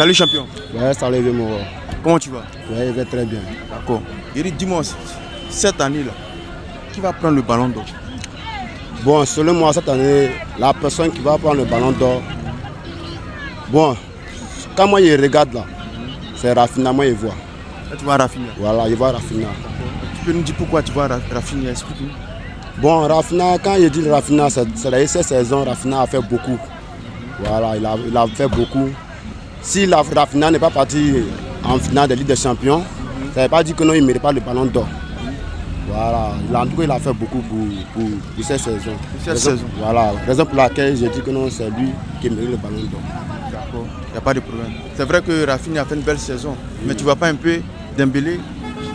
Salut champion. Ouais, salut Vémo. Comment tu vas? Ouais, je vais très bien. D'accord. Eric, dis-moi, cette année-là, qui va prendre le ballon d'or? Bon, selon moi, cette année, la personne qui va prendre le ballon d'or, bon, quand moi je regarde là, c'est Rafinha, moi je vois. Là, tu vois Rafinha. Voilà, je vois Rafinha. Tu peux nous dire pourquoi tu vois Rafinha? Explique-nous. Bon, Rafinha, quand je dis Rafinha, c'est cette saison, Rafinha a fait beaucoup. Voilà, il a fait beaucoup. Si Rafinha n'est pas parti en finale de Ligue des Champions, ça ne veut pas dire que non, il ne mérite pas le ballon d'or. Voilà, en tout cas, il a fait beaucoup pour cette saison. Voilà, raison pour laquelle je dis que non, c'est lui qui mérite le ballon d'or. D'accord, il n'y a pas de problème. C'est vrai que Rafinha a fait une belle saison, mais tu ne vois pas un peu Dembélé.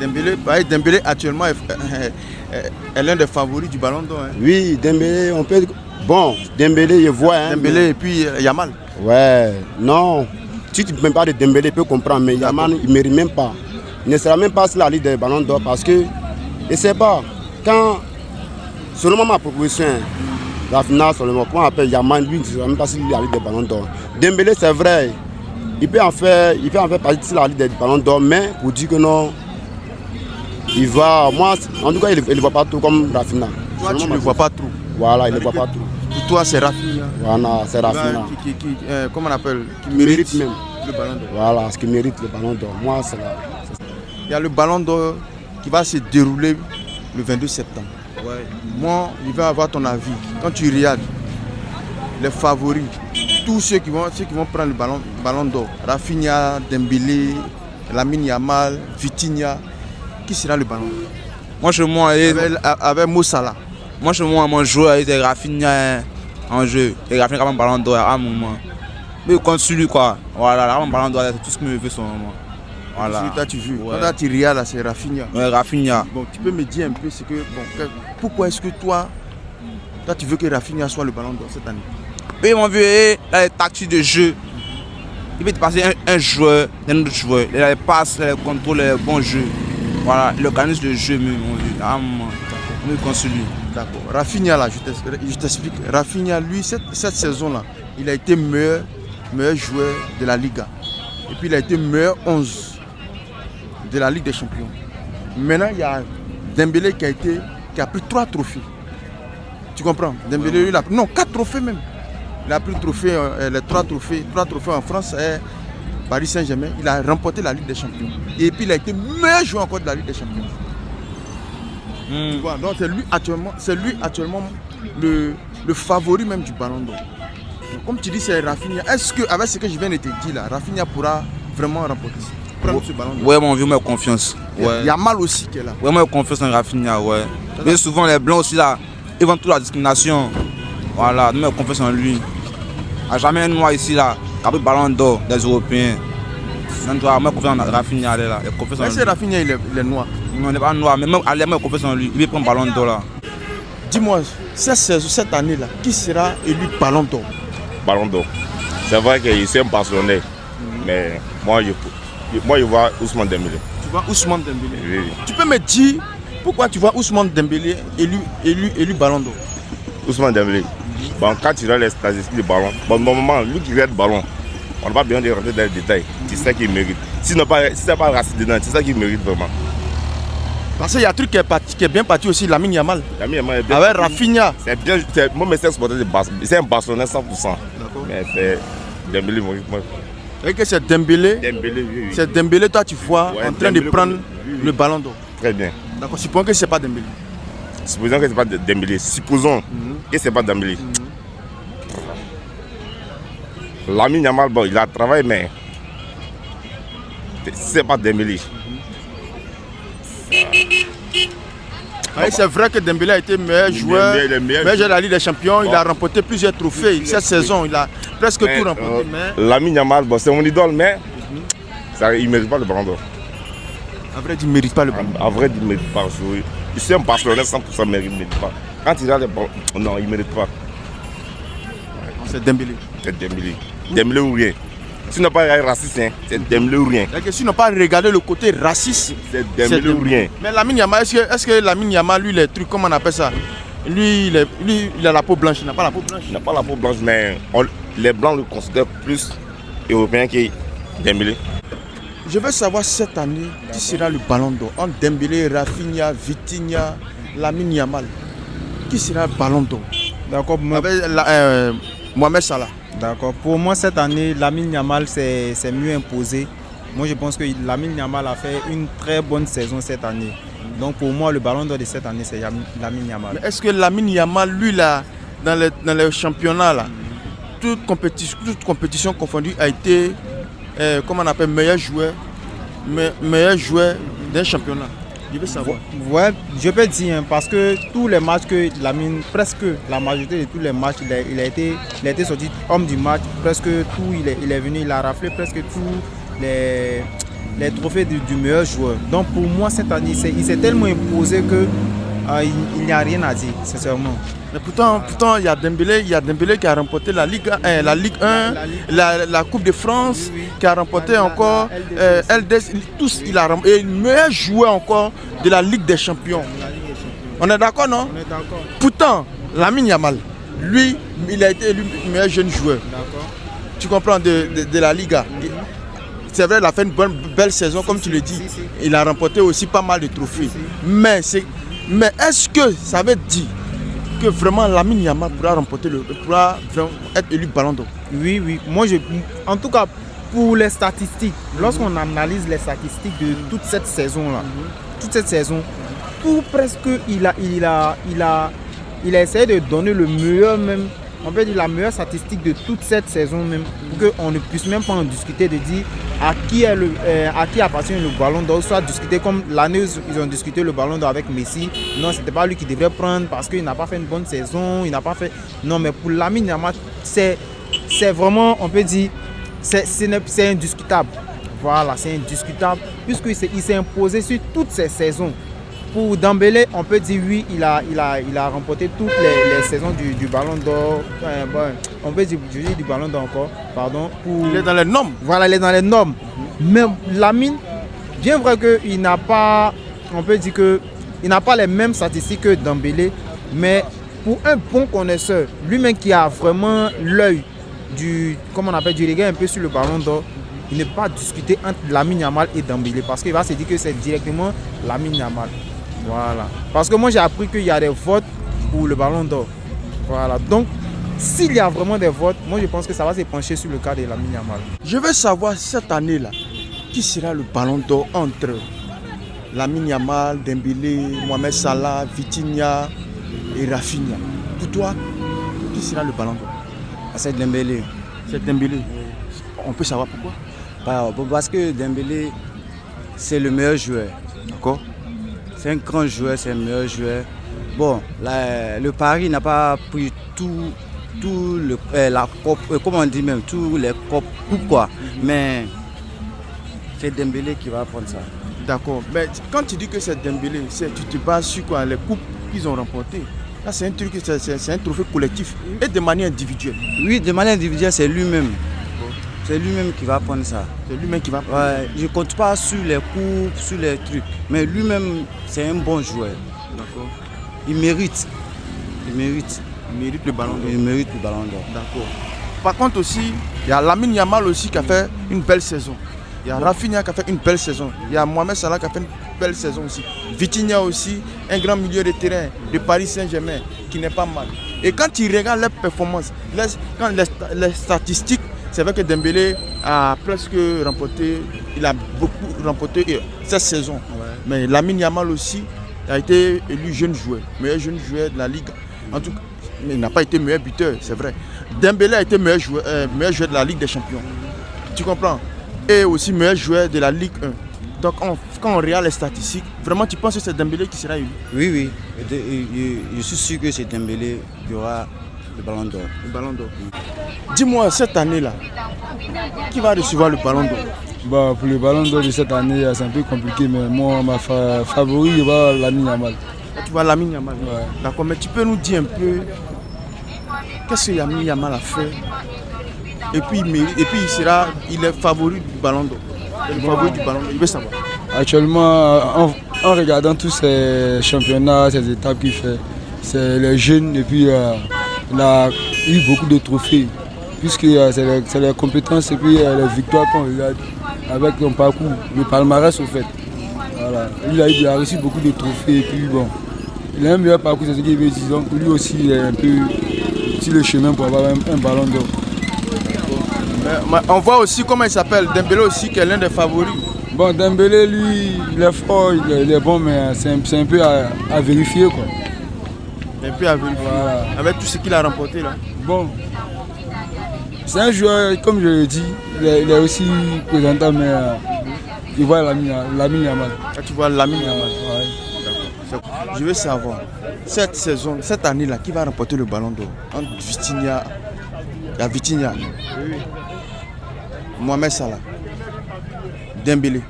Dembélé actuellement est l'un des favoris du ballon d'or. Hein. Oui, Dembélé, on peut. Bon, Dembélé, je vois. Hein, Dembélé mais... et puis Yamal. Ouais, non. Si tu ne peux pas de Dembélé, tu peux comprendre, mais Yamal, il ne mérite même pas. Il ne sera même pas sur la liste des ballons d'or parce que, je ne sais pas, quand, selon ma proposition, Rafinha, comment on appelle Yamal, lui, il ne sera même pas sur la liste des ballons d'or. Dembélé, c'est vrai, il peut en faire partie sur la liste des ballons d'or, mais pour dire que non, il va, moi, en tout cas, il ne voit pas tout comme Rafinha. Toi, tu ne le vois pas trop. Voilà, il ne voit pas tout. Pour toi, c'est Rafinha. Voilà, c'est Rafinha. Comment on appelle? Qui mérite même le ballon d'or. Voilà, ce qui mérite le ballon d'or. Moi, c'est là. Il y a le ballon d'or qui va se dérouler le 22 septembre. Ouais. Moi, je vais avoir ton avis. Quand tu regardes les favoris, tous ceux qui vont prendre le ballon d'or, Rafinha, Dembélé, Lamine Yamal, Vitinha, qui sera le ballon d'or? Moi, chez moi, avec Mo Salah. Moi, chez moi, mon joueur, il est Rafinha en jeu. Et Rafinha a un ballon d'or à un moment. Mais contre celui, quoi. Voilà, un ballon d'or, c'est tout ce qu'il me veut, son moment. Voilà. Toi, tu veux. Quand tu regardes, c'est Rafinha. Ouais, Rafinha. Bon, tu peux me dire un peu ce que. Bon, pourquoi est-ce que toi, tu veux que Rafinha soit le ballon d'or cette année? Mais mon vieux, là, les tactiques de jeu. Il peut te passer un joueur d'un autre joueur. Il a les passes, les contrôles, les bons jeux. Voilà, l'organisme de jeu, mon vieux. À un moment. Mieux qu'on celui. D'accord. Rafinha, là, je t'explique. Rafinha, lui, cette saison-là, il a été meilleur joueur de la Liga. Et puis, il a été meilleur 11 de la Ligue des Champions. Maintenant, il y a Dembélé qui a pris 3 trophées. Tu comprends? Dembélé, lui, il a pris 4 trophées même. Il a pris les 3 trophées en France et Paris Saint-Germain. Il a remporté la Ligue des Champions. Et puis, il a été meilleur joueur encore de la Ligue des Champions. Tu vois, donc c'est lui actuellement le favori même du ballon d'or. Comme tu dis, c'est Rafinha. Est-ce que avec ce que je viens de te dire là, Rafinha pourra vraiment remporter ce ballon d'or? Ouais, mon vieux, moi confiance. Ouais. Il y a Mal aussi qui est là. Ouais, moi confiance en Rafinha, ouais. Mais souvent les blancs aussi là, ils vont toute la discrimination. Voilà, nous confiance en lui. À jamais un noir ici là, qui a pris le ballon d'or des Européens. Moi confiance en Rafinha là. Mais c'est Rafinha, il est noir. Non, il n'est pas noir, mais même allez, moi confiance en lui. Il va prendre le ballon d'or là. Dis-moi, cette année là, qui sera élu ballon d'or? Ballon d'or. C'est vrai qu'il est un Barcelonais, mais moi je vois Ousmane Dembélé. Tu vois Ousmane Dembélé? Oui. Tu peux me dire pourquoi tu vois Ousmane Dembélé élu ballon d'or? Ousmane Dembélé. Bon, quand tu regardes les statistiques du ballon, bon, normalement, lui qui regarde le ballon, on n'a pas besoin de rentrer dans les détails. C'est ça qu'il mérite. Si ce n'est pas raciste dedans, c'est ça qu'il mérite vraiment. Parce qu'il y a un truc qui est bien parti aussi, Lamine Yamal. Lamine Yamal est bien. Avec Rafinha. C'est bien. Moi, je suis supporter de Barcelone. C'est un Barcelonais 100%. D'accord. Mais c'est Dembélé, moi. Et que c'est Dembélé. Oui. C'est Dembélé, toi, tu vois, en train de prendre le ballon d'or. Très bien. D'accord. Supposons que ce n'est pas Dembélé. Supposons que ce n'est pas Dembélé. Supposons que ce n'est pas Dembélé. Lamine Yamal, bon, il a travaillé, mais ce n'est pas Dembélé. Oui, c'est vrai que Dembélé a été meilleur joueur de la Ligue des Champions. Il a remporté plusieurs trophées cette saison. Il a presque tout remporté. Lamine Yamal, bon, c'est mon idole, mais il ne mérite pas le ballon d'or. À vrai dire, il ne mérite pas le ballon d'or. À vrai dire, il ne mérite pas. Il est un Barcelonais 100%, mais il ne mérite pas. Quand il a le ballon, non, il ne mérite pas. C'est Dembélé. C'est Dembélé. Dembélé ou rien. Si tu n'as pas regardé raciste, hein, c'est Dembélé ou rien. Si tu n'as pas regardé le côté raciste, c'est Dembélé ou rien. Mais Lamine Yamal, est-ce que Lamine Yamal, lui, les trucs, comment on appelle ça? Lui, il a la peau blanche, il n'a pas la peau blanche. Il n'a pas la peau blanche, mais les blancs le considèrent plus européen que Dembélé. Je veux savoir cette année qui sera le ballon d'or. Entre Dembélé, Rafinha, Vitinha, Lamine Yamal. Qui sera le ballon d'or? D'accord, Mohamed Salah. d'accord. Pour moi, cette année, Lamine Yamal c'est mieux imposé. Moi, je pense que Lamine Yamal a fait une très bonne saison cette année. Donc, pour moi, le ballon d'or de cette année, c'est Lamine Yamal. Mais est-ce que Lamine Yamal, lui, là, dans les championnats, là, toute compétition confondue, a été, comment on appelle, meilleur joueur d'un championnat? Je veux savoir. Ouais, je peux dire, hein, parce que tous les matchs que Lamine, presque la majorité de tous les matchs, il a été sorti homme du match, presque tout, il est venu, il a raflé presque tous les trophées du meilleur joueur. Donc pour moi, cette année, il s'est tellement imposé que il n'y a rien à dire, sincèrement. Mais pourtant, il y a Dembélé qui a remporté la Ligue 1, la Coupe de France, oui. Qui a remporté encore LDS, tous, il a remporté. Et le meilleur joueur encore de la Ligue des Champions. On est d'accord, non? On est d'accord. Pourtant, Lamine Yamal, lui, il a été élu meilleur jeune joueur. D'accord. Tu comprends, de la Liga. C'est vrai, il a fait une belle saison, comme tu le dis. Si. Il a remporté aussi pas mal de trophées. Mais est-ce que ça veut dire que vraiment Lamine Yamal pourra être élu ballon d'or? Oui. Moi, en tout cas, pour les statistiques, lorsqu'on analyse les statistiques de toute cette saison-là, tout presque, il a essayé de donner le meilleur même. On peut dire la meilleure statistique de toute cette saison même, pour qu'on ne puisse même pas en discuter, de dire à qui appartient le ballon d'or, soit discuter comme l'année où ils ont discuté le ballon d'or avec Messi. Non, c'était pas lui qui devrait prendre parce qu'il n'a pas fait une bonne saison, il n'a pas fait. Non, mais pour Lamine Yamal, c'est vraiment, on peut dire, c'est indiscutable. Voilà, c'est indiscutable, puisqu'il s'est imposé sur toutes ces saisons. Pour Dembélé, on peut dire oui, il a remporté toutes les saisons du ballon d'or. On peut dire du ballon d'or encore, pardon. Il est dans les normes. Voilà, il est dans les normes. Mais Lamine, bien vrai qu'il n'a pas, on peut dire que il n'a pas les mêmes statistiques que Dembélé, mais pour un bon connaisseur, lui-même qui a vraiment l'œil du regard un peu sur le ballon d'or, il ne peut pas discuter entre Lamine Yamal et Dembélé parce qu'il va se dire que c'est directement Lamine Yamal. Voilà. Parce que moi j'ai appris qu'il y a des votes pour le ballon d'or. Voilà. Donc, s'il y a vraiment des votes, moi je pense que ça va se pencher sur le cas de Lamine Yamal. Je veux savoir cette année-là, qui sera le ballon d'or entre Lamine Yamal, Dembélé, Mohamed Salah, Vitinha et Rafinha. Pour toi, qui sera le ballon d'or? C'est Dembélé. C'est Dembélé. On peut savoir pourquoi? Parce que Dembélé, c'est le meilleur joueur. D'accord. C'est un grand joueur, c'est le meilleur joueur. Bon, le Paris n'a pas pris tous les coupes quoi. Mais c'est Dembélé qui va prendre ça. D'accord. Mais quand tu dis que c'est Dembélé, tu te bases sur quoi? Les coupes qu'ils ont remportées. Là, c'est un truc, c'est un trophée collectif et de manière individuelle. Oui, de manière individuelle, c'est lui-même. C'est lui-même qui va prendre ça. C'est lui-même qui va prendre. Ouais, je ne compte pas sur les coupes, sur les trucs. Mais lui-même, c'est un bon joueur. D'accord. Il mérite. Il mérite le ballon d'or. Il mérite le ballon d'or. D'accord. Par contre aussi, il y a Lamine Yamal aussi qui a fait une belle saison. Il y a Rafinha qui a fait une belle saison. Il y a Mohamed Salah qui a fait une belle saison aussi. Vitinha aussi, un grand milieu de terrain de Paris Saint-Germain qui n'est pas mal. Et quand tu regardes les performances, les statistiques, c'est vrai que Dembélé a presque remporté, il a beaucoup remporté cette saison. Ouais. Mais Lamine Yamal aussi a été élu meilleur jeune joueur de la Ligue. En tout cas, mais il n'a pas été meilleur buteur, c'est vrai. Dembélé a été meilleur joueur de la Ligue des Champions. Tu comprends? Et aussi meilleur joueur de la Ligue 1. Donc quand on regarde les statistiques, vraiment tu penses que c'est Dembélé qui sera élu? Oui. Je suis sûr que c'est Dembélé qui aura le ballon d'or. Le ballon d'or. Dis-moi, cette année-là, qui va recevoir le ballon d'or? Pour le ballon d'or de cette année, c'est un peu compliqué, mais moi, ma favori, je vais Lamine Yamal. Tu vas Lamine Yamal? Ouais. D'accord, mais tu peux nous dire un peu qu'est-ce que Lamine Yamal a fait? Et puis il est favori du ballon d'or. Le favori du ballon d'or, il veut savoir. Actuellement, en regardant tous ces championnats, ces étapes qu'il fait, c'est les jeunes et puis il a eu beaucoup de trophées. puisque c'est les compétences et puis les victoires qu'on regarde avec son parcours, le palmarès au fait. Voilà. Il a reçu beaucoup de trophées et puis bon, il a un meilleur parcours, c'est ce qu'il veut dire. Donc lui aussi, il est un peu sur le chemin pour avoir un ballon d'or. On voit aussi comment il s'appelle, Dembélé aussi, qui est l'un des favoris. Bon, Dembélé, lui, il est fort, il est bon, mais c'est un peu à vérifier, quoi. Un peu à vérifier, voilà. Avec tout ce qu'il a remporté là. Bon, c'est un joueur, comme je l'ai dit, il est aussi présentant, mais il voit Lamine Yamal. Ah, tu vois Lamine Yamal. Ouais. D'accord. Je veux savoir, cette année-là, qui va remporter le ballon d'or entre Vitinha, il y a Vitinha, Mohamed Salah, Dembélé,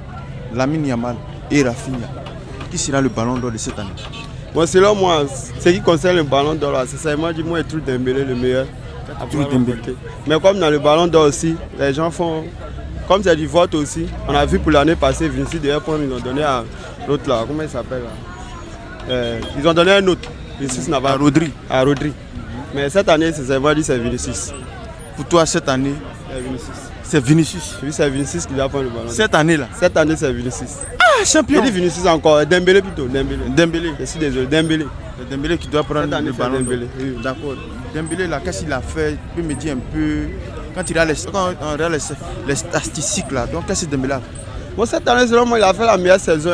Lamine Yamal et Rafinha. Qui sera le ballon d'or de cette année? Bon, selon moi, ce qui concerne le ballon d'or, c'est seulement du moins être Dembélé le meilleur. Mais comme dans le ballon d'or aussi, les gens font, comme c'est du vote aussi, on a vu pour l'année passée, Vinicius d'ailleurs, ils ont donné à l'autre là, comment il s'appelle là? Ils ont donné un autre, Vinicius n'a pas. À Rodri. Mais cette année, c'est Vinicius. Pour toi, cette année, c'est Vinicius. Oui, c'est Vinicius qui va prendre le ballon. Cette année-là? Cette année, c'est Vinicius. Ah, champion! Je dis Vinicius encore, Dembélé plutôt. Dembélé. Je suis désolé, Dembélé. C'est Dembélé qui doit prendre le ballon. Oui. D'accord. Dembélé, là, qu'est-ce qu'il a fait? Tu peux me dire un peu, quand on regarde les statistiques là, donc qu'est-ce que Dembélé a fait? Bon, cette année, selon moi, il a fait la meilleure saison.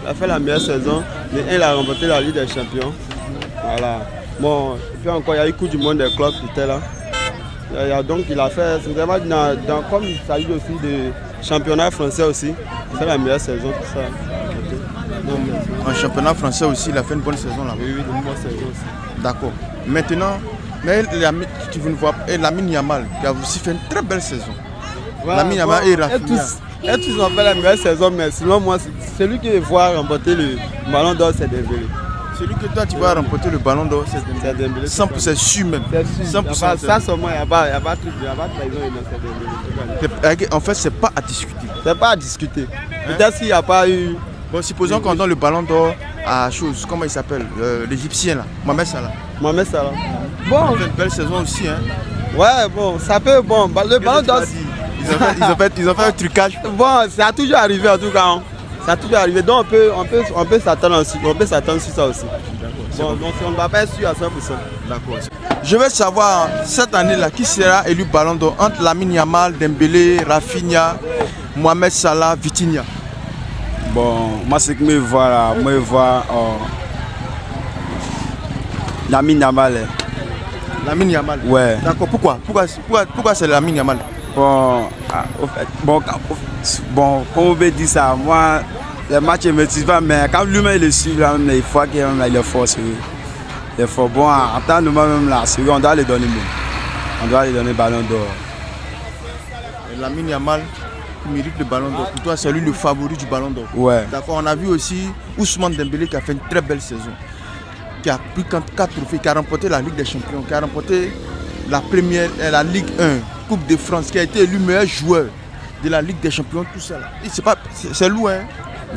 Il a fait la meilleure saison. Il a remporté la Ligue des Champions. Voilà. Bon, et puis encore, il y a eu Coupe du Monde des clubs qui était là. Donc il a fait, c'est vraiment comme il s'agit aussi de championnat français aussi, il fait la meilleure saison, tout ça. Donc, en championnat français aussi, il a fait une bonne saison là. Oui, une bonne saison aussi. D'accord. Maintenant, mais tu veux voir, et Lamine Yamal qui a aussi fait une très belle saison. Voilà, Lamine Yamal et Rafinha. Et tous ont fait la meilleure saison, mais selon moi, celui qui va remporter le ballon d'or, c'est Dembélé. Celui que toi tu vas remporter le ballon d'or, c'est Dembélé. 100% sûr même. 100%. Ça seulement, il n'y a pas de trahison. En fait, c'est pas à discuter. C'est pas à discuter. Peut-être qu'il n'y a pas eu. Bon, supposons qu'on donne le ballon d'or à chose, comment il s'appelle, l'Égyptien là, Mohamed Salah. Bon, il fait une belle saison aussi, hein. Ouais, bon, ça peut, bon, le ballon d'or. Ils ont fait un trucage. Bon, ça a toujours arrivé en tout cas. Hein. Ça a toujours arrivé, donc on peut s'attendre aussi, sur ça aussi. Bon, donc on ne va pas être sûr à 100%. D'accord. Je veux savoir, cette année-là, qui sera élu ballon d'or entre Lamine Yamal, Dembélé, Rafinha, Mohamed Salah, Vitinha? Bon, moi ce que je vois là, je vois Lamine Yamal. Lamine Yamal? Ouais. D'accord, pourquoi c'est Lamine Yamal? Bon, comme on peut dire ça, moi, les matchs ne me motivent pas, mais quand lui-même il le suit, il faut qu'il est fort, sérieux. Il est fort. Bon, en tant que nous-mêmes là, sérieux, on doit lui donner le ballon d'or. Lamine Yamal mérite le ballon d'or. Pour toi, c'est lui le favori du ballon d'or. Ouais. D'accord, on a vu aussi Ousmane Dembélé qui a fait une très belle saison, qui a pris 4 trophées, qui a remporté la Ligue des Champions, qui a remporté la Ligue 1. Coupe de France, qui a été élu meilleur joueur de la Ligue des Champions, tout ça. C'est lourd, hein?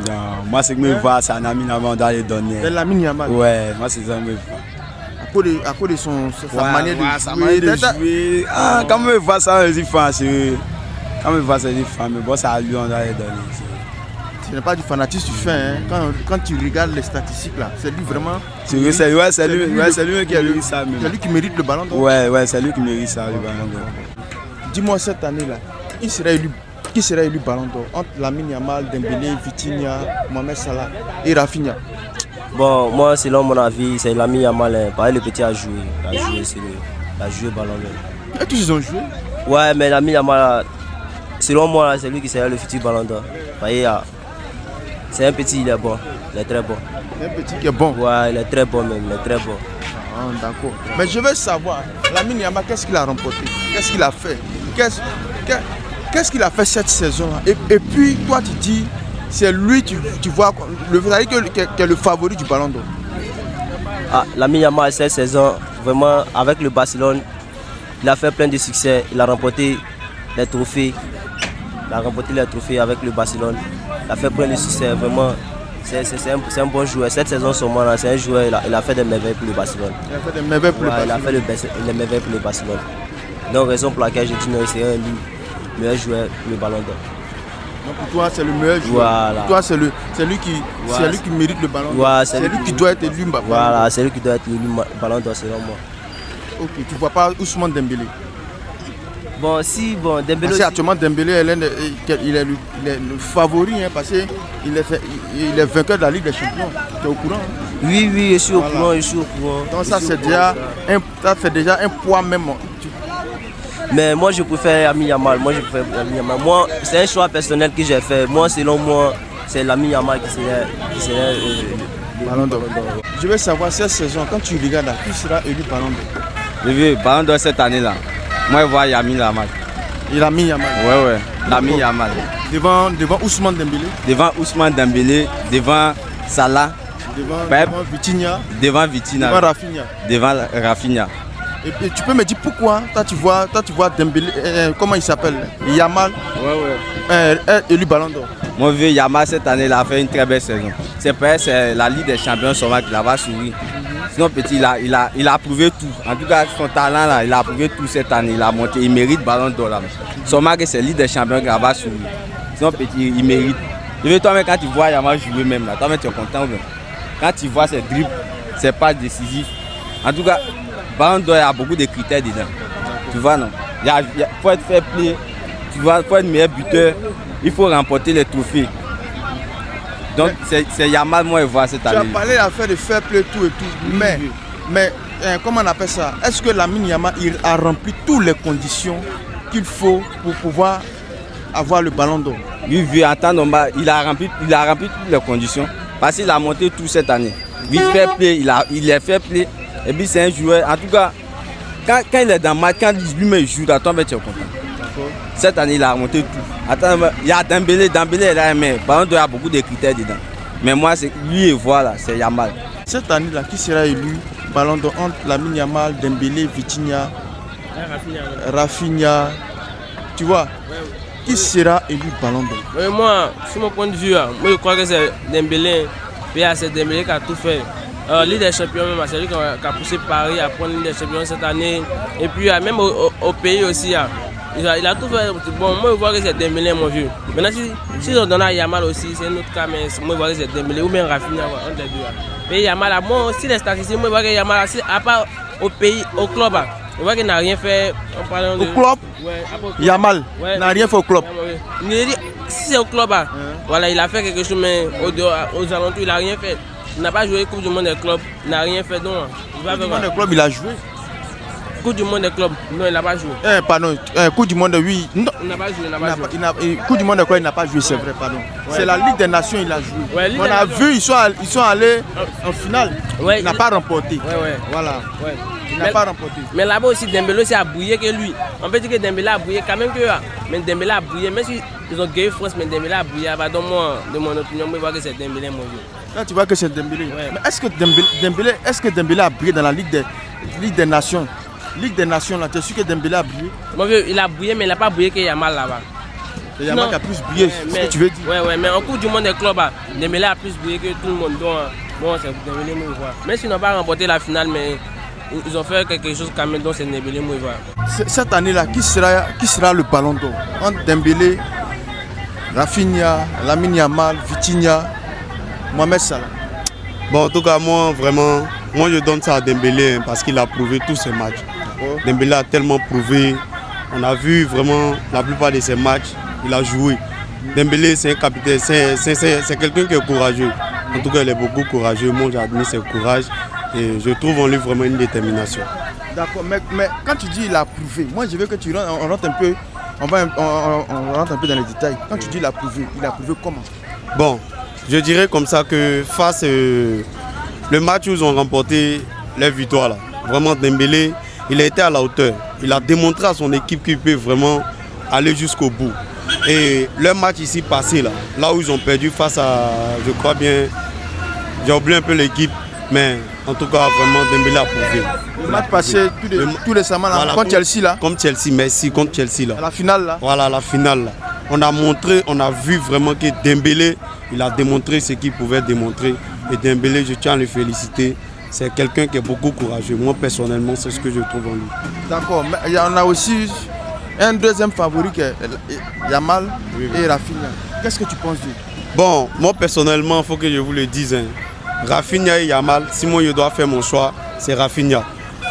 Non, moi c'est que je vois, c'est Lamine Yamal, on doit les donner. C'est Lamine Yamal? Ouais, moi c'est ça que je vois. À cause de sa manière de jouer. Ah, quand je vois ça, je dis fan, quand je vois ça, je dis fan, mais bon, c'est à lui, on doit les donner. Ce n'est pas du fanatisme que tu fais, hein? Quand tu regardes les statistiques là, c'est lui vraiment. C'est lui qui a eu ça. C'est lui qui mérite le ballon d'or. Ouais, c'est lui qui mérite ça, le ballon d'or. Dis-moi cette année-là, qui sera élu ballon d'or entre Lamine Yamal, Dembélé, Vitinha, Mohamed Salah et Rafinha? Bon, moi, selon mon avis, c'est Lamine Yamal. Pareil, le petit a joué. Il a joué ballon d'or. Et tous ils ont joué? Ouais, mais Lamine Yamal, selon moi, c'est lui qui sera le futur ballon d'or. C'est un petit, il est bon. Il est très bon. Un petit qui est bon? Ouais, il est très bon même. Il est très bon. Ah, d'accord. Mais je veux savoir, Lamine Yamal, qu'est-ce qu'il a remporté? Qu'est-ce qu'il a fait? Qu'est-ce qu'il a fait cette saison-là? Et puis, toi, tu dis, c'est lui, tu vois, qui est le favori du ballon d'or. Ah, Lamine Yamal, cette saison, vraiment, avec le Barcelone, il a fait plein de succès. Il a remporté les trophées. Avec le Barcelone. Il a fait plein de succès, vraiment. C'est un bon joueur. Cette saison seulement, c'est un joueur, il a fait des merveilles pour le Barcelone. Il a fait des merveilles pour le Barcelone. Il a fait des merveilles pour le Barcelone. Donc, raison pour laquelle je dis non, c'est un meilleur joueur, le ballon d'or. Donc pour toi, c'est le meilleur joueur. Voilà. Pour toi, c'est lui qui mérite le ballon d'or. Voilà, c'est lui qui doit être élu. Voilà, c'est lui qui doit être élu ballon d'or selon moi. Ok, tu ne vois pas Ousmane Dembélé? Bon, si, bon, Dembélé. Parce actuellement, Dembélé, il est le favori, hein, parce qu'il est vainqueur de la Ligue des Champions. Tu es au courant? Hein? Oui, je suis au courant, Donc ça, c'est déjà un poids même. Mais moi, je préfère Lamine Yamal. Moi, c'est un choix personnel que j'ai fait. Moi, selon moi, c'est Lamine Yamal qui serait le ballon d'or. Je veux savoir, cette saison, quand tu regardes là, qui sera élu ballon d'or? Je veux ballon d'or cette année-là. Moi, je vois Lamine Yamal. Lamine Yamal? Ouais, Lamine Yamal. Devant Ousmane Dembélé? Devant Ousmane Dembélé, devant Salah. Devant Vitinha? Devant Vitinha. Devant Rafinha? Devant Rafinha. Et tu peux me dire pourquoi toi tu vois Dembélé, comment il s'appelle, Yamal, élu ballon d'or? Mon vieux Yamal cette année il a fait une très belle saison. C'est peut-être la Ligue des Champions seulement qui l'a souri. Sinon petit il a prouvé tout. En tout cas son talent là, il a prouvé tout cette année. Il a monté, il mérite ballon d'or là. Seulement que c'est la Ligue des Champions qui l'a souri. Sinon petit il mérite. Je veux toi-même quand tu vois Yamal jouer même là, toi-même tu es content. Quand tu vois ses dribbles, c'est pas décisif. En tout cas, ballon d'or, il y a beaucoup de critères dedans. Tu vois, non? Il faut être fair play, tu vois, il faut être meilleur buteur, il faut remporter les trophées. Donc, c'est Yamal, moi, je vois cette année. Tu as parlé d'affaire de fair play, tout et tout, mais comment on appelle ça? Est-ce que Lamine Yamal a rempli toutes les conditions qu'il faut pour pouvoir avoir le ballon d'or? Oui, en temps normal, il a rempli toutes les conditions parce qu'il a monté tout cette année. Il fair play, il est fair play. Et puis c'est un joueur, en tout cas, quand il est dans le match, quand lui-même joue, tu es content. Cette année, il a remonté tout. Attends, il y a Dembélé est là, mais par contre, il y a beaucoup de critères dedans. Mais moi, c'est lui et voilà, c'est Yamal. Cette année-là, qui sera élu ballon d'or entre Lamine Yamal, Dembélé, Vitinha, Rafinha, tu vois, qui sera élu ballon d'or? Moi, sur mon point de vue, moi je crois que c'est Dembélé. C'est Dembélé qui a tout fait. Ligue des Champions, c'est lui qui a poussé Paris à prendre Ligue des Champions cette année. Et puis même au pays aussi, il a tout fait. Bon, moi je vois que c'est Dembélé, mon vieux. Maintenant, si on donne à Yamal aussi, c'est un autre cas, mais moi je vois que c'est Dembélé ou même Rafinha, entre les deux. Mais Yamal, moi aussi les statistiques, moi je vois que Yamal, à part au pays, au club, je vois qu'il n'a rien fait. Au club? Yamal n'a rien fait au club. Si c'est au club, voilà, il a fait quelque chose, mais aux alentours, il n'a rien fait. Il n'a pas joué Coupe du Monde des clubs, il n'a rien fait. Donc, Coupe du Monde des clubs, il a joué. Coupe du Monde des clubs, non, il n'a pas joué. Pardon, Coupe du Monde, oui. Non. Il n'a pas joué, Coupe du Monde des clubs, il n'a pas joué, c'est vrai, pardon. Ouais. C'est la Ligue des Nations, il a joué. Ouais, on a vu, ils sont allés en finale. Ouais, il n'a pas remporté. Voilà. Ouais. Il n'a pas remporté. Mais là-bas aussi, Dembélé aussi a brouillé que lui. On peut dire que Dembélé a brouillé quand même que là. Mais Dembélé a brouillé. Même si ils ont gagné France, mais Dembélé a brouillé. Donc moi, de mon opinion, moi je vois que c'est Dembélé, mon vieux. Là, tu vois que c'est Dembélé. Ouais. Mais est-ce que Dembélé a brillé dans la Ligue des Nations? Ligue des Nations, là, tu es sûr que Dembélé a brillé? Mon vieux, il a brillé, mais il n'a pas brillé que Yamal là-bas. C'est Yamal qui a plus brillé, c'est ce que tu veux dire? Ouais, mais en Coupe du Monde des clubs, Dembélé a plus brillé que tout le monde. Donc, bon, c'est Dembélé, moi je vois. Même s'ils n'ont pas remporté la finale, mais ils ont fait quelque chose quand même, donc c'est Dembélé, moi je vois. Cette année-là, qui sera le ballon d'or? Entre Dembélé, Rafinha, Lamine Yamal, Vitinha, Mohamed Salah. Bon, en tout cas, moi, vraiment, je donne ça à Dembélé parce qu'il a prouvé tous ses matchs. Dembélé a tellement prouvé. On a vu vraiment la plupart de ses matchs, il a joué. Dembélé, c'est un capitaine, c'est quelqu'un qui est courageux. En tout cas, il est beaucoup courageux. Moi, j'admire son courage et je trouve en lui vraiment une détermination. D'accord, mais quand tu dis il a prouvé, moi, je veux que tu rentres un peu. On rentre un peu dans les détails. Quand tu dis il a prouvé comment? Bon, je dirais comme ça que face le match où ils ont remporté les victoires là, vraiment Dembélé, il a été à la hauteur. Il a démontré à son équipe qu'il peut vraiment aller jusqu'au bout. Et le match ici passé là où ils ont perdu face à, je crois bien, j'ai oublié un peu l'équipe, mais en tout cas vraiment Dembélé a prouvé. Le match passé tout récemment là, voilà, contre Chelsea là. Comme Chelsea, merci, contre Chelsea là. À la finale là. Voilà, la finale là. On a vu vraiment que Dembélé, il a démontré ce qu'il pouvait démontrer. Et Dembélé, je tiens à le féliciter. c'est quelqu'un qui est beaucoup courageux. Moi, personnellement, c'est ce que je trouve en lui. D'accord, mais il y en a aussi un deuxième favori qui est Yamal et Rafinha. Qu'est-ce que tu penses d'eux? Bon, moi, personnellement, il faut que je vous le dise. Rafinha et Yamal, si moi je dois faire mon choix, c'est Rafinha.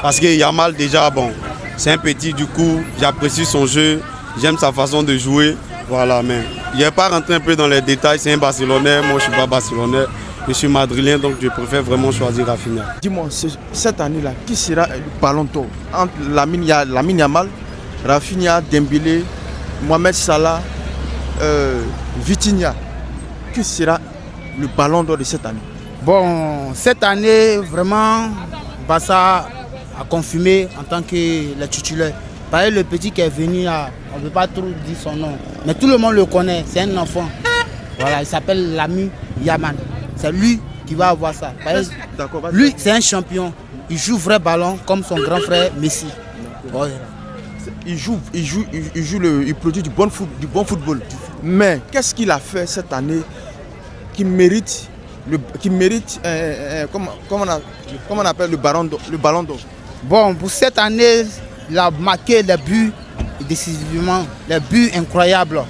Parce que Yamal, déjà, bon, c'est un petit, du coup, j'apprécie son jeu, j'aime sa façon de jouer. Voilà, mais je ne vais pas rentrer un peu dans les détails, c'est un Barcelonais, moi je ne suis pas Barcelonais, je suis madrilène, donc je préfère vraiment choisir Rafinha. Dis-moi, cette année-là, qui sera le ballon d'or entre Lamine Yamal, Rafinha, Dembélé, Mohamed Salah, Vitinha? Qui sera le ballon d'or de cette année? Bon, cette année, vraiment, Barça a confirmé en tant que le titulaire. Pareil, le petit qui est venu là, on ne peut pas trop dire son nom, mais tout le monde le connaît, c'est un enfant. Voilà, il s'appelle Lamine Yamal. C'est lui qui va avoir ça. Pareil, lui, c'est un champion. Il joue vrai ballon comme son grand frère Messi. Ouais. Il produit du bon football. Mais qu'est-ce qu'il a fait cette année qui mérite comment on appelle le ballon d'or? Bon, pour cette année, il a marqué les buts décisivement, les buts incroyables.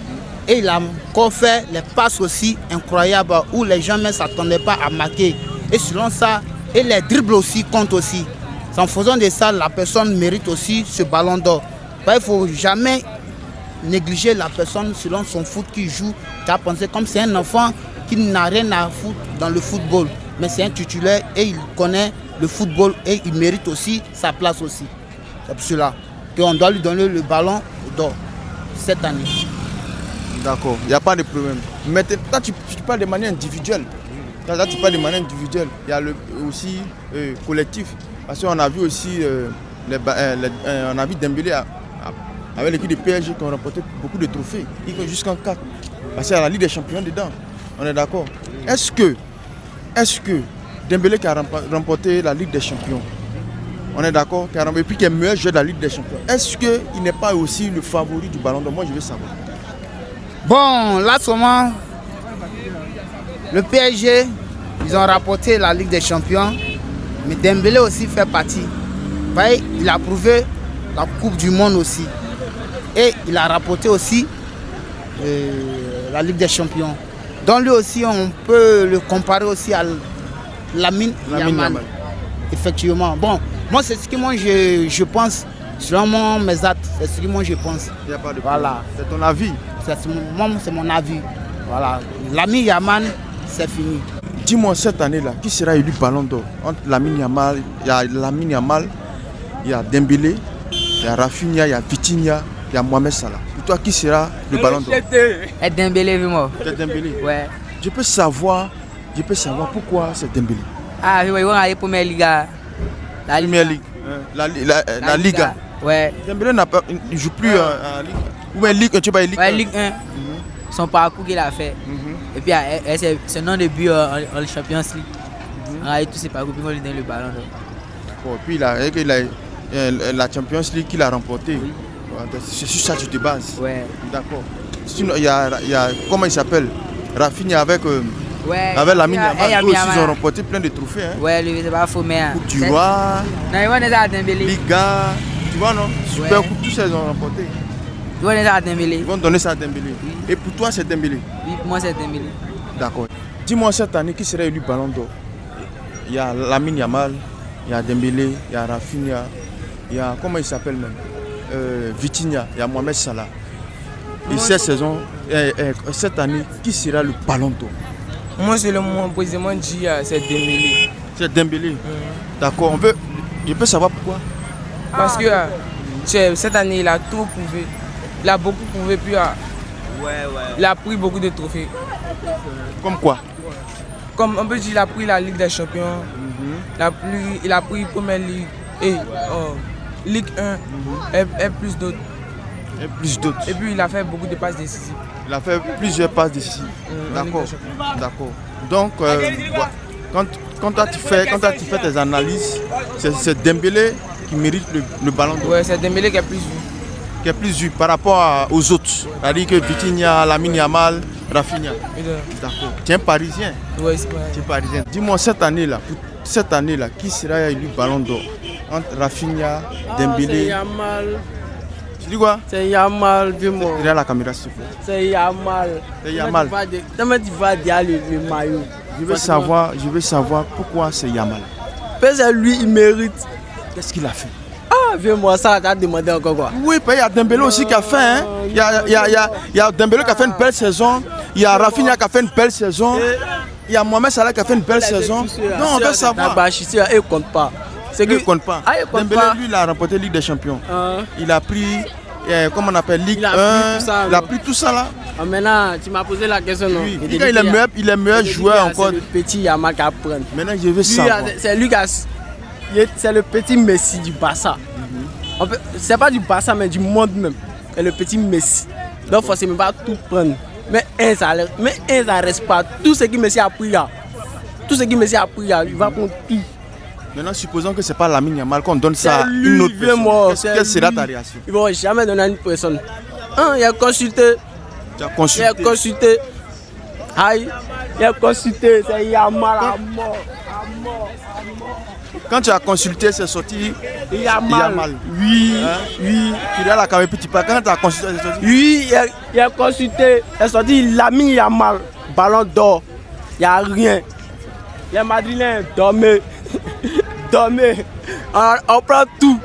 Et il a encore fait les passes aussi incroyables où les gens ne s'attendaient pas à marquer. Et selon ça, et les dribbles aussi comptent aussi. En faisant de ça, la personne mérite aussi ce ballon d'or. Il ne faut jamais négliger la personne selon son foot qu'il joue. Tu as pensé comme c'est un enfant qui n'a rien à foutre dans le football. Mais c'est un titulaire et il connaît le football et il mérite aussi sa place aussi. C'est pour cela qu'on doit lui donner le ballon d'or cette année. D'accord, il n'y a pas de problème. Mais toi, tu parles de manière individuelle. Là, tu parles de manière individuelle. Il y a aussi collectif. Parce qu'on a vu aussi, on a vu Dembélé avec l'équipe de PSG qui ont remporté beaucoup de trophées, jusqu'en 4. Parce qu'il y a la Ligue des Champions dedans. On est d'accord. Est-ce que Dembélé qui a remporté la Ligue des Champions, on est d'accord, et puis qui est meilleur joueur de la Ligue des Champions, est-ce qu'il n'est pas aussi le favori du ballon d'or? Moi, je veux savoir. Bon, là, seulement, le PSG, ils ont rapporté la Ligue des Champions, mais Dembélé aussi fait partie. Voyez, il a prouvé la Coupe du Monde aussi. Et il a rapporté aussi la Ligue des Champions. Donc lui aussi, on peut le comparer aussi à Lamine Yamal. Effectivement. Bon, moi, c'est ce que moi je pense, selon mes actes, c'est ce que moi je pense. Il n'y a pas de voilà. C'est ton avis? C'est mon avis. Voilà. Lamine Yamal, c'est fini. Dis-moi, cette année-là, qui sera élu ballon d'or? Entre Lamine Yamal, il y a Lamine Yamal, il y a Dembélé, il y a Rafinha, il y a Vitinha, il y a Mohamed Salah. Pour toi, qui sera le ballon d'or? Dembélé, moi. C'est Dembélé? Ouais. Je peux savoir pourquoi c'est Dembélé. Ah, oui, on a la Première Liga. La Première Ligue. La Liga. Ouais. Dembélé ne joue plus en Ligue. Ou bien Ligue 1, tu sais pas Ligue 1. Ouais, Ligue 1. Son parcours qu'il a fait. Et puis, c'est nom de but en Champions League. On a tous ses parcours, puis on lui donne le ballon d'or. Bon, puis il a la Champions League qu'il a remporté. Oui. C'est sur ça que tu te bases. Ouais. D'accord. Sinon, il y a comment il s'appelle, Rafinha avec Lamine Yamal. Eux aussi, ils ont remporté plein de trophées. Hein. Ouais, lui, c'est pas faux, mais. Coupe du Roi. Non, ils vont déjà à Dembélé. Liga. Tu vois, non? Super Coupe, tous ça, ils ont remporté. Ils vont donner ça à Dembélé. Ils vont donner ça à Dembélé. Oui. Et pour toi, c'est Dembélé? Oui, pour moi, c'est Dembélé. D'accord. Dis-moi, cette année, qui serait élu ballon d'or? Il y a Lamine Yamal, il y a Dembélé, il y a Rafinha, il y a, comment il s'appelle même, Vitinha, il y a Mohamed Salah. Et cette année, qui sera le ballon d'or? Moi, c'est mon président dit, c'est Dembélé. C'est Dembélé. D'accord. Je peux savoir pourquoi? Parce que cette année, il a tout prouvé. Il a beaucoup prouvé, puis il a pris beaucoup de trophées. Comme quoi? Comme on peut dire, il a pris la Ligue des Champions, il a pris Première Ligue et Ligue 1 et plus d'autres. Et puis il a fait beaucoup de passes décisives. Il a fait plusieurs passes décisives. D'accord. D'accord. Donc, quand tu fais tes analyses, c'est Dembélé qui mérite le ballon d'or. Oui, c'est Dembélé qui est plus vu. Qui est plus vu par rapport aux autres. C'est-à-dire que Vitinha, Lamine Yamal, Rafinha. D'accord. Tu es un Parisien? Oui, c'est pareil. Tu es Parisien. Dis-moi, cette année-là, cette année-là, qui sera élu Ballon d'Or entre Rafinha, Dembélé? C'est Yamal. Tu dis quoi? C'est Yamal, dis-moi. Derrière la caméra, s'il te plaît. C'est Yamal. C'est Yamal. Comment tu vas dire le maillot? Je veux savoir pourquoi c'est Yamal. Parce que lui, il mérite. Qu'est-ce qu'il a fait? Ah, viens-moi ça, t'as demandé encore quoi? Oui, il y a Dembélé aussi qui a fait. Hein? Il y a Dembélé qui a fait une belle saison. Il y a Rafinha qui a fait une belle saison. Il y a Mohamed Salah qui a fait une belle saison. Non, on veut savoir. Il ne compte pas. Il ne compte pas. Ah, il compte Dembélé, pas. lui, il a remporté Ligue des Champions. Il a pris, comment on appelle, Ligue 1. Il a pris tout ça là. Maintenant, tu m'as posé la question, non? Oui. Il est meilleur joueur encore. C'est le petit Yamal qui apprend. Maintenant, je veux savoir. C'est lui qui a... C'est le petit Messi du Barça. C'est pas du Barça, mais du monde même. C'est le petit Messi. Donc, forcément, pas tout prendre. Mais ça reste pas. Tout ce que Messi a pris là, il va prendre tout. Maintenant, supposons que ce n'est pas Lamine Yamal qu'on donne ça à une autre personne. Quelle sera ta réaction? Ils ne vont jamais donner à une personne. Il a consulté. Tu as consulté? Il a consulté. Aïe, il a consulté. C'est Yamal à mort. Quand tu as consulté, c'est sorti Yamal. Oui, oui. Tu as la caméra petit pas. Quand tu as consulté, c'est sorti. Oui, il a consulté. C'est sorti Lamine Yamal. Ballon d'or. Il n'y a rien. Les Madrilènes, dormez. Dormez. On prend tout.